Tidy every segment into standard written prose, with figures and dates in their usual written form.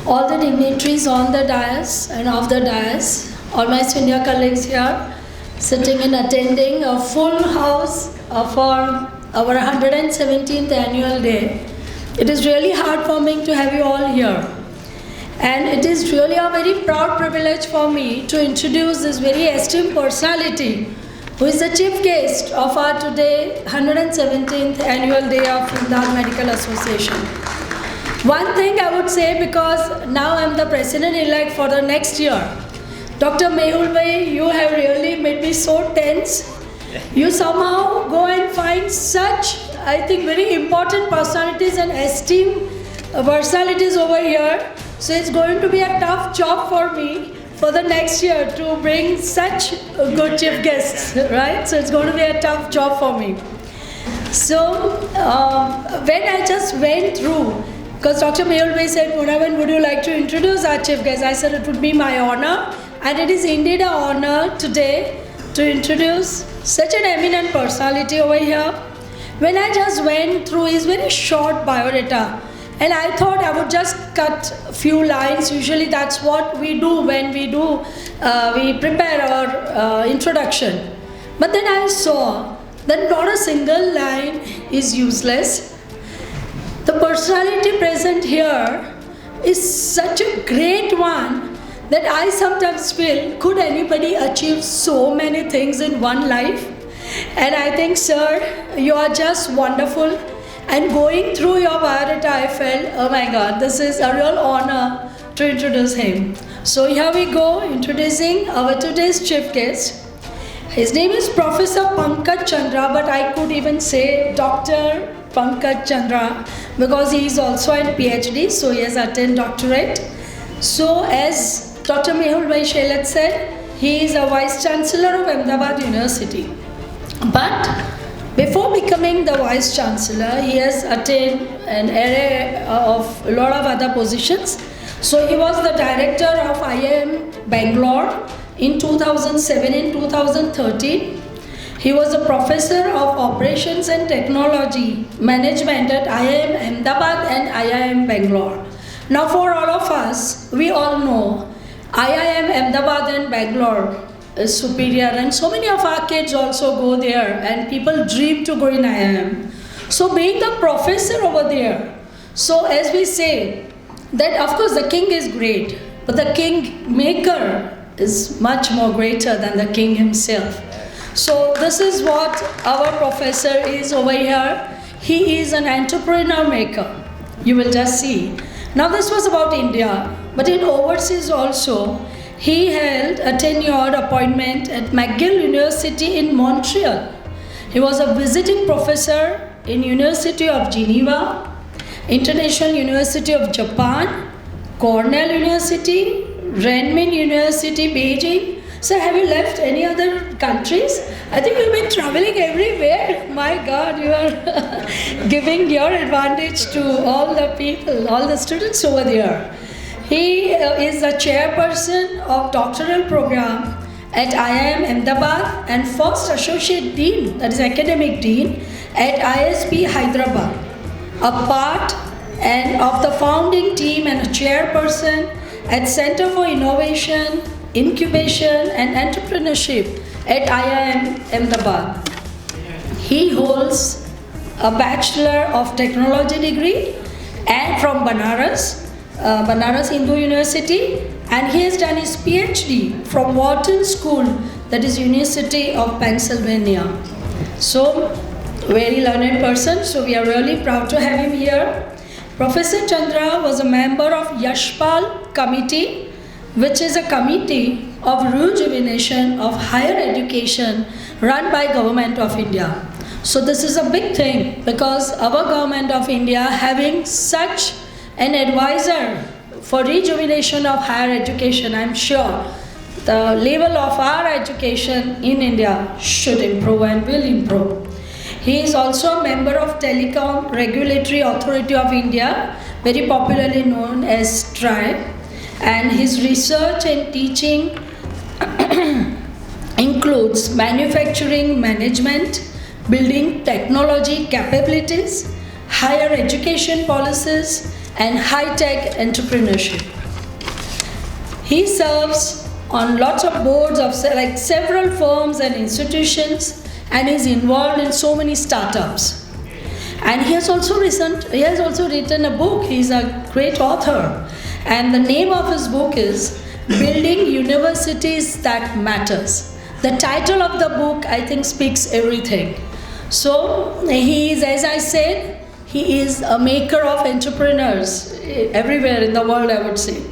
all the dignitaries on the dais and off the dais, all my senior colleagues here, sitting and attending a full house for our 117th annual day. It is really heartwarming to have you all here. And it is really a very proud privilege for me to introduce this very esteemed personality who is the chief guest of our today 117th annual day of Ahmedabad Medical Association. One thing I would say, because now I'm the president-elect for the next year, Dr. Mehul Bhai, you have really made me so tense. You somehow go and find such, I think, very important personalities and esteemed personalities over here. So it's going to be a tough job for me for the next year to bring such good chief guests, right? So it's going to be a tough job for me. So when I just went through, because Dr. Mehul Bhai said, Munavan, would you like to introduce our chief guest? I said it would be my honor, and it is indeed an honor today to introduce such an eminent personality over here. When I just went through his very short biodata, and I thought I would just cut a few lines. Usually that's what we do when we prepare our introduction. But then I saw that not a single line is useless. The personality present here is such a great one that I sometimes feel, could anybody achieve so many things in one life? And I think, sir, you are just wonderful. And going through your biodata, I felt, oh my God, this is a real honor to introduce him. So here we go, introducing our today's chief guest. His name is Professor Pankaj Chandra, but I could even say Dr. Pankaj Chandra because he is also in PhD, so he has attained doctorate. So as Dr. Mehul Bhai Shelat said, he is a Vice Chancellor of Ahmedabad University. But before becoming the Vice Chancellor, he has attained an array of a lot of other positions. So he was the Director of IIM Bangalore in 2007 and 2013. He was a Professor of Operations and Technology Management at IIM Ahmedabad and IIM Bangalore. Now for all of us, we all know IIM Ahmedabad and Bangalore is superior, and so many of our kids also go there, and people dream to go in IIM. So being the professor over there, so as we say, that of course the king is great, but the king maker is much more greater than the king himself. So this is what our professor is over here. He is an entrepreneur maker. You will just see. Now this was about India, but in overseas also, he held a tenured appointment at McGill University in Montreal. He was a visiting professor in University of Geneva, International University of Japan, Cornell University, Renmin University, Beijing. So have you left any other countries? I think you've been traveling everywhere. My God, you are giving your advantage to all the people, all the students over there. He is the chairperson of doctoral program at IIM Ahmedabad and first associate dean, that is academic dean, at ISB Hyderabad. A part of the founding team and a chairperson at Center for Innovation, Incubation and Entrepreneurship at IIM Ahmedabad. He holds a Bachelor of Technology degree and from Banaras Hindu University, and he has done his PhD from Wharton School, that is University of Pennsylvania. So, very learned person, so we are really proud to have him here. Professor Chandra was a member of Yashpal Committee, which is a committee of rejuvenation of higher education run by Government of India. So this is a big thing because our Government of India having such an advisor for rejuvenation of higher education, I'm sure the level of our education in India should improve and will improve. He is also a member of Telecom Regulatory Authority of India, very popularly known as TRAI, and his research and teaching includes manufacturing management, building technology capabilities, higher education policies, and high-tech entrepreneurship. He serves on lots of boards of like several firms and institutions, and is involved in so many startups. And he has also written a book. He's a great author, and the name of his book is Building Universities That Matters. The title of the book, I think, speaks everything. So he is, as I said, he is a maker of entrepreneurs everywhere in the world, I would say.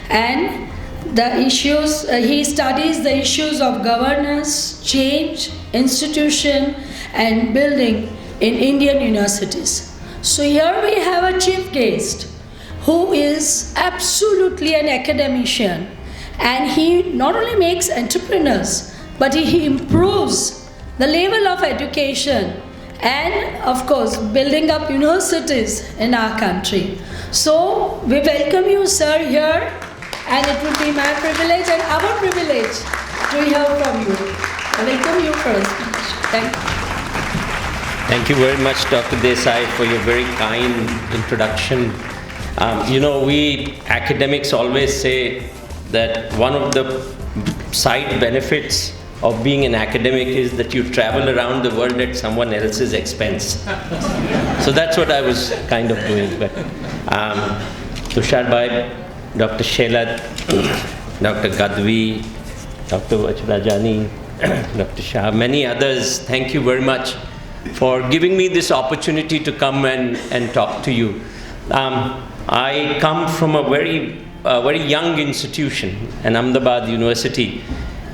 And the issues, he studies the issues of governance, change, institution, and building in Indian universities. So here we have a chief guest who is absolutely an academician, and he not only makes entrepreneurs, but he improves the level of education and, of course, building up universities in our country. So we welcome you, sir, here, and it will be my privilege and our privilege to hear from you. I welcome you for a speech. Thank you. Thank you very much, Dr. Desai, for your very kind introduction. We academics always say that one of the side benefits of being an academic is that you travel around the world at someone else's expense. So that's what I was kind of doing. But Tushar Bhai, Dr. Shelat, Dr. Gadvi, Dr. Vachrajani, Dr. Shah, many others, thank you very much for giving me this opportunity to come and talk to you. I come from a very young institution, an Ahmedabad University,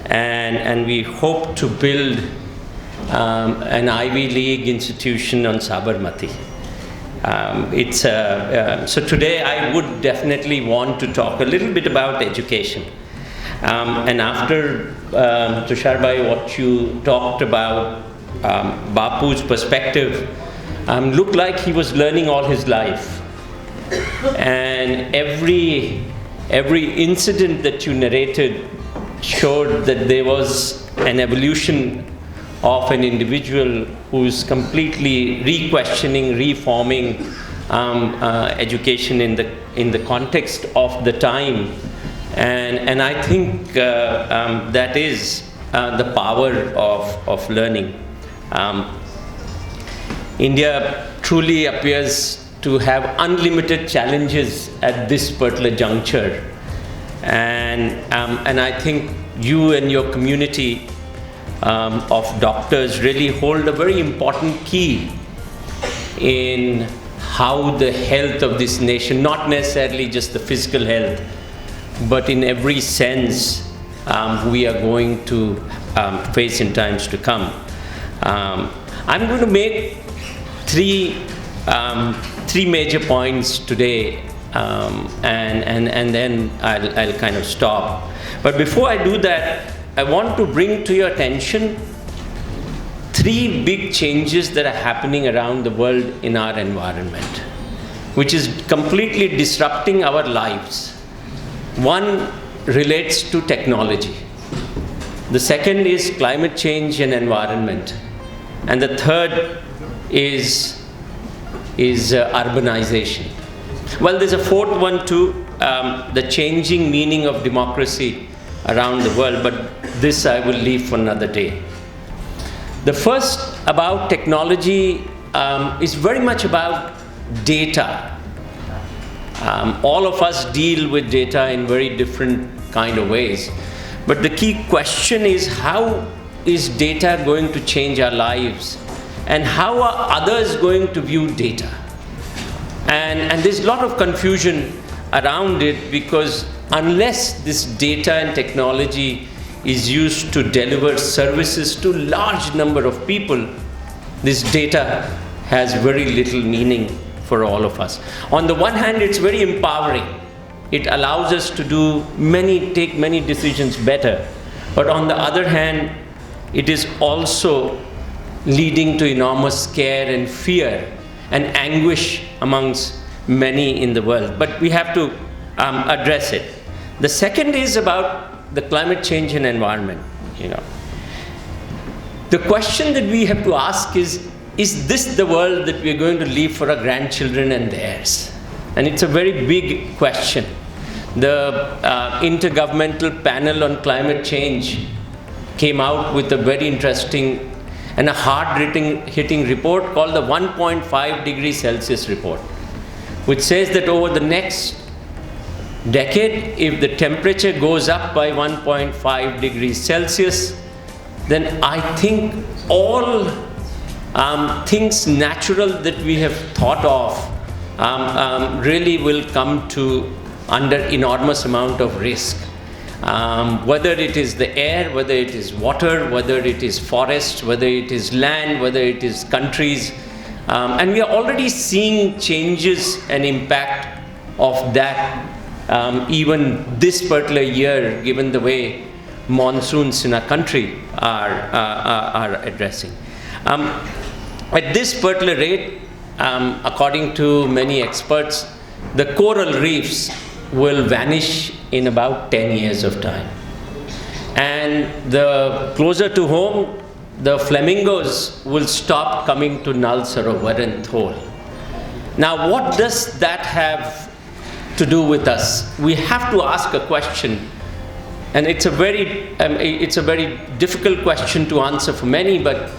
and we hope to build an Ivy League institution on Sabarmati. So today I would definitely want to talk a little bit about education. And after Tushar Bhai, what you talked about, Bapu's perspective, looked like he was learning all his life. And every incident that you narrated showed that there was an evolution of an individual who's completely re-questioning, reforming education in the context of the time. And I think that is the power of learning. India truly appears to have unlimited challenges at this particular juncture. And I think you and your community of doctors really hold a very important key in how the health of this nation, not necessarily just the physical health, but in every sense we are going to face in times to come. I'm going to make three major points today, and then I'll kind of stop. But before I do that, I want to bring to your attention three big changes that are happening around the world in our environment, which is completely disrupting our lives. One relates to technology. The second is climate change and environment. And the third is urbanization. Well, there's a fourth one too, the changing meaning of democracy around the world, but this I will leave for another day. The first about technology is very much about data. All of us deal with data in very different kind of ways, but the key question is, how is data going to change our lives, and how are others going to view data? And there's a lot of confusion around it, because unless this data and technology is used to deliver services to large number of people, this data has very little meaning for all of us. On the one hand, it's very empowering. It allows us to take many decisions better. But on the other hand, it is also leading to enormous scare and fear and anguish amongst many in the world. But we have to address it. The second is about the climate change and environment. The question that we have to ask is this the world that we are going to leave for our grandchildren and theirs? And it's a very big question. the Intergovernmental Panel on Climate Change came out with a very interesting and a hard-hitting report called the 1.5 degrees Celsius report, which says that over the next decade, if the temperature goes up by 1.5 degrees Celsius, then I think all things natural that we have thought of really will come to under enormous amount of risk. Whether it is the air, whether it is water, whether it is forest, whether it is land, whether it is countries. And we are already seeing changes and impact of that even this particular year, given the way monsoons in our country are addressing. At this particular rate, according to many experts, the coral reefs will vanish in about 10 years of time. And the closer to home, the flamingos will stop coming to Nal Sarovar and Thol. Now, what does that have to do with us? We have to ask a question, and it's a very difficult question to answer for many, but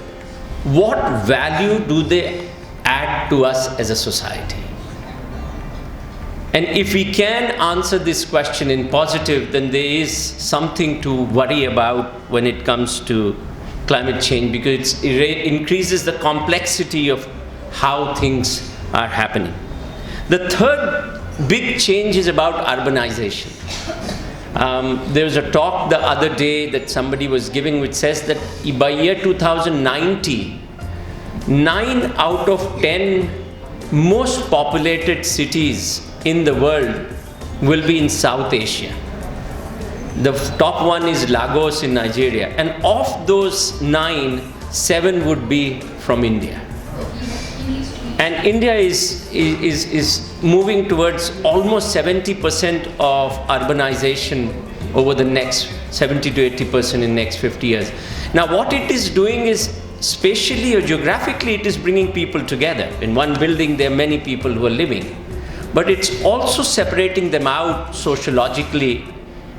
what value do they add to us as a society? And if we can answer this question in positive, then there is something to worry about when it comes to climate change, because it increases the complexity of how things are happening. The third big change is about urbanization. There was a talk the other day that somebody was giving which says that by year 2090, 9 out of 10 most populated cities in the world will be in South Asia. The top one is Lagos in Nigeria, and of those 9, 7 would be from India. And India is moving towards almost 70% of urbanization over the next 70 to 80% in the next 50 years. Now, what it is doing is, spatially or geographically, it is bringing people together. In one building, there are many people who are living. But it's also separating them out sociologically,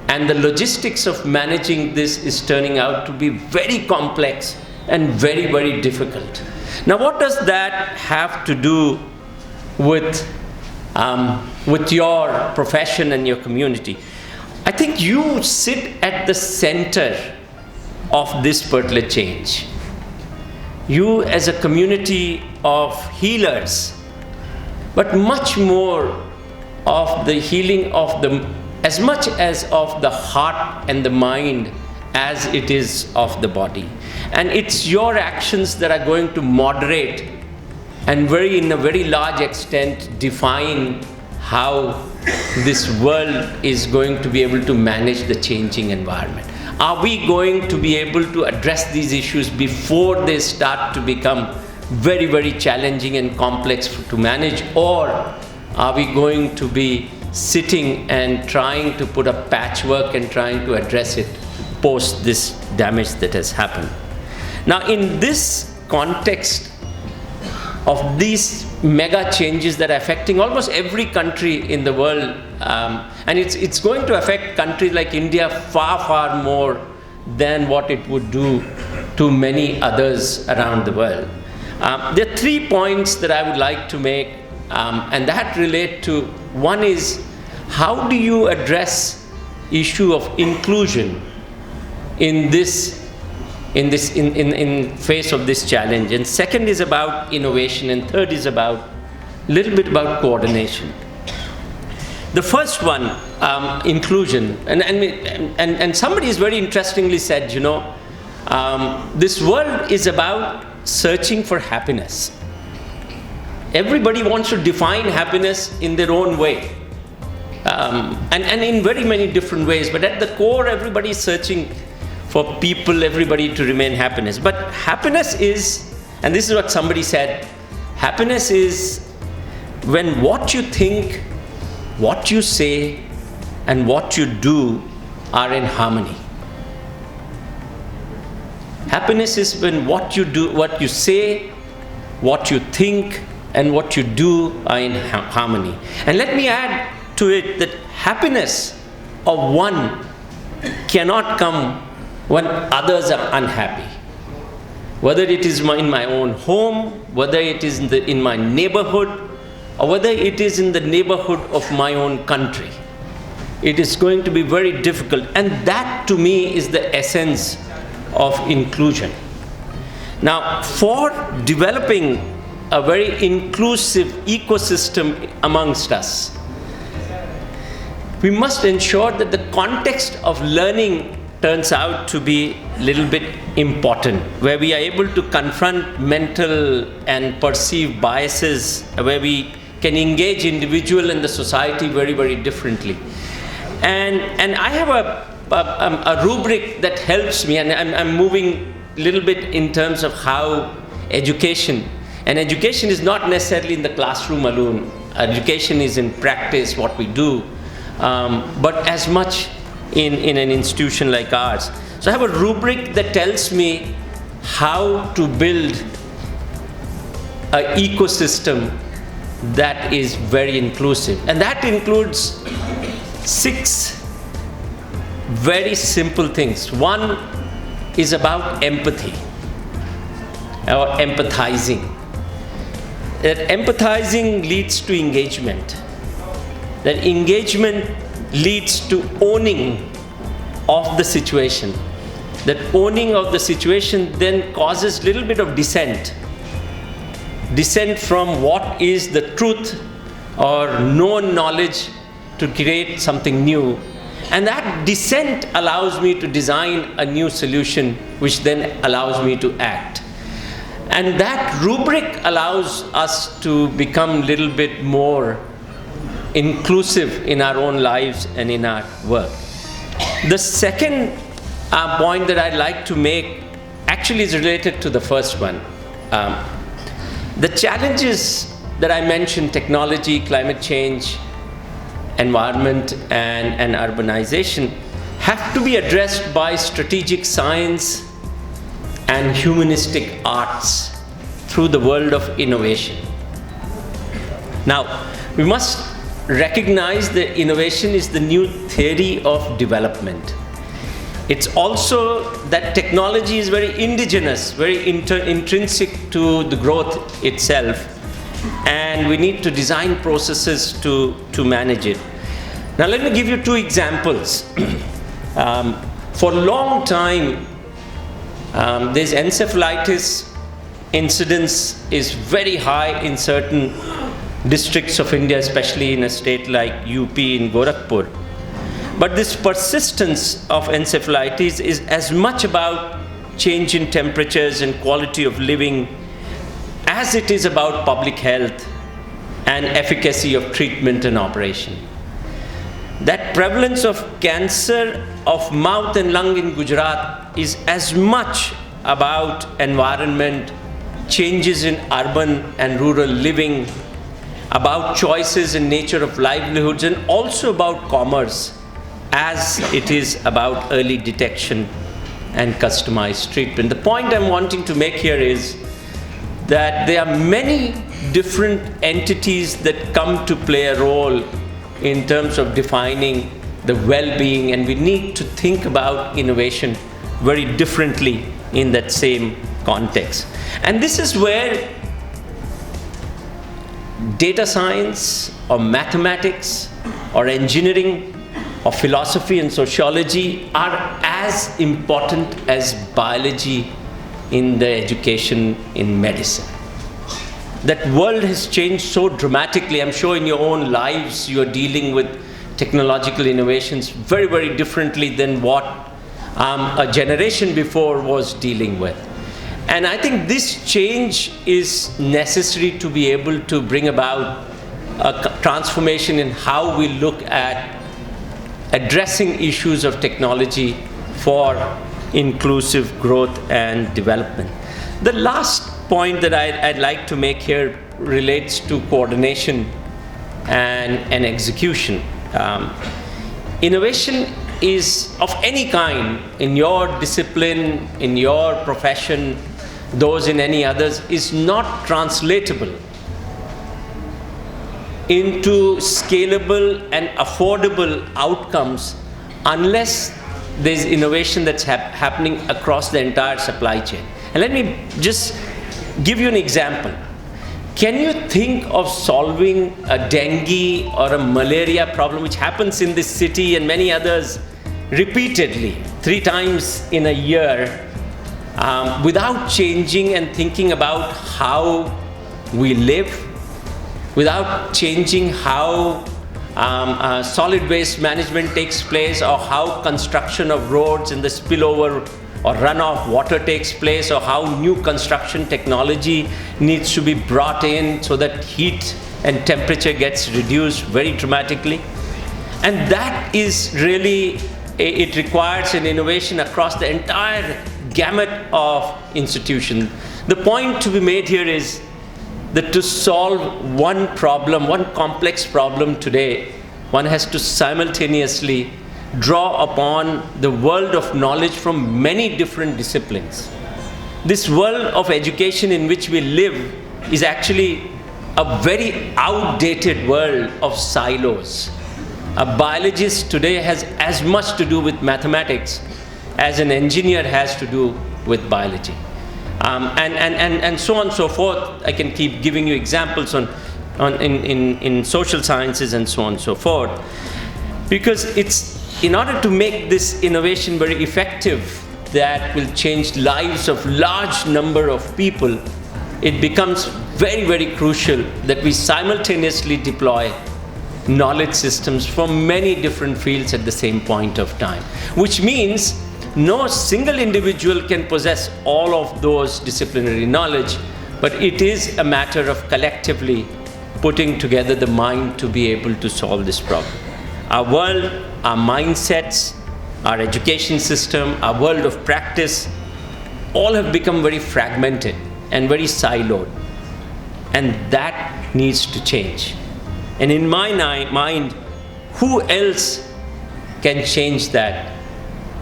and the logistics of managing this is turning out to be very complex and very, very difficult. Now, what does that have to do with your profession and your community? I think you sit at the center of this particular change. You as a community of healers, but much more of the healing of as much as of the heart and the mind as it is of the body. And it's your actions that are going to moderate and in a very large extent define how this world is going to be able to manage the changing environment. Are we going to be able to address these issues before they start to become very, very challenging and complex to manage, or are we going to be sitting and trying to put a patchwork and trying to address it post this damage that has happened? Now, in this context of these mega changes that are affecting almost every country in the world, and it's going to affect countries like India far, far more than what it would do to many others around the world. There are 3 points that I would like to make, and that relate to, one is, how do you address issue of inclusion in face of this challenge? And second is about innovation, and third is about a little bit about coordination. The first one, inclusion, and somebody has very interestingly said, this world is about searching for happiness. Everybody wants to define happiness in their own way, and in very many different ways, but at the core, everybody is searching for everybody to remain happiness. But happiness is, and this is what somebody said, happiness is when what you think, what you say, and what you do are in harmony. Happiness is when what you do, what you say, what you think, and what you do are in harmony. And let me add to it that happiness of one cannot come when others are unhappy. Whether it is in my own home, whether it is in my neighborhood, or whether it is in the neighborhood of my own country. It is going to be very difficult, and that to me is the essence of inclusion. Now, for developing a very inclusive ecosystem amongst us, we must ensure that the context of learning turns out to be a little bit important, where we are able to confront mental and perceived biases, where we can engage individual and the society very, very differently. And I have a rubric that helps me, and I'm moving a little bit in terms of how education, and education is not necessarily in the classroom alone. Education is in practice, what we do, but as much in an institution like ours. So I have a rubric that tells me how to build an ecosystem that is very inclusive. And that includes 6 very simple things. One is about empathy or empathizing. That empathizing leads to engagement. That engagement leads to owning of the situation. That owning of the situation then causes a little bit of dissent. Dissent from what is the truth or known knowledge to create something new. And that dissent allows me to design a new solution, which then allows me to act. And that rubric allows us to become a little bit more inclusive in our own lives and in our work. The second point that I'd like to make actually is related to the first one. The challenges that I mentioned, technology, climate change, environment, and urbanization, have to be addressed by strategic science and humanistic arts through the world of innovation. Now, we must recognize that innovation is the new theory of development. It's also that technology is very indigenous, very intrinsic to the growth itself, and we need to design processes to manage it. Now let me give you 2 examples. For a long time, this encephalitis incidence is very high in certain districts of India, especially in a state like UP in Gorakhpur. But this persistence of encephalitis is as much about change in temperatures and quality of living as it is about public health and efficacy of treatment and operation. That prevalence of cancer of mouth and lung in Gujarat is as much about environment, changes in urban and rural living, about choices in nature of livelihoods, and also about commerce, as it is about early detection and customized treatment. The point I'm wanting to make here is that there are many different entities that come to play a role in terms of defining the well-being, and we need to think about innovation very differently in that same context. And this is where data science or mathematics or engineering or philosophy and sociology are as important as biology in the education in medicine. That world has changed so dramatically. I'm sure in your own lives you are dealing with technological innovations very, very differently than what a generation before was dealing with. And I think this change is necessary to be able to bring about a transformation in how we look at addressing issues of technology for inclusive growth and development. The last point that I'd like to make here relates to coordination and execution. Innovation is of any kind in your discipline, in your profession, those in any others, is not translatable into scalable and affordable outcomes unless there's innovation that's happening across the entire supply chain. And let me just give you an example. Can you think of solving a dengue or a malaria problem, which happens in this city and many others repeatedly, 3 times in a year, without changing and thinking about how we live, without changing how solid waste management takes place, or how construction of roads and the spillover or runoff water takes place, or how new construction technology needs to be brought in so that heat and temperature gets reduced very dramatically? And that is really, it requires an innovation across the entire gamut of institutions. The point to be made here is that to solve one problem, one complex problem today, one has to simultaneously draw upon the world of knowledge from many different disciplines. This world of education in which we live is actually a very outdated world of silos. A biologist today has as much to do with mathematics as an engineer has to do with biology. And so on and so forth. I can keep giving you examples in social sciences and so on and so forth. Because it's in order to make this innovation very effective, that will change lives of large number of people, it becomes very, very crucial that we simultaneously deploy knowledge systems from many different fields at the same point of time. Which means no single individual can possess all of those disciplinary knowledge, but it is a matter of collectively putting together the mind to be able to solve this problem. Our world, our mindsets, our education system, our world of practice, all have become very fragmented and very siloed. And that needs to change. And in my mind, who else can change that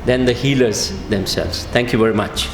than the healers themselves? Thank you very much.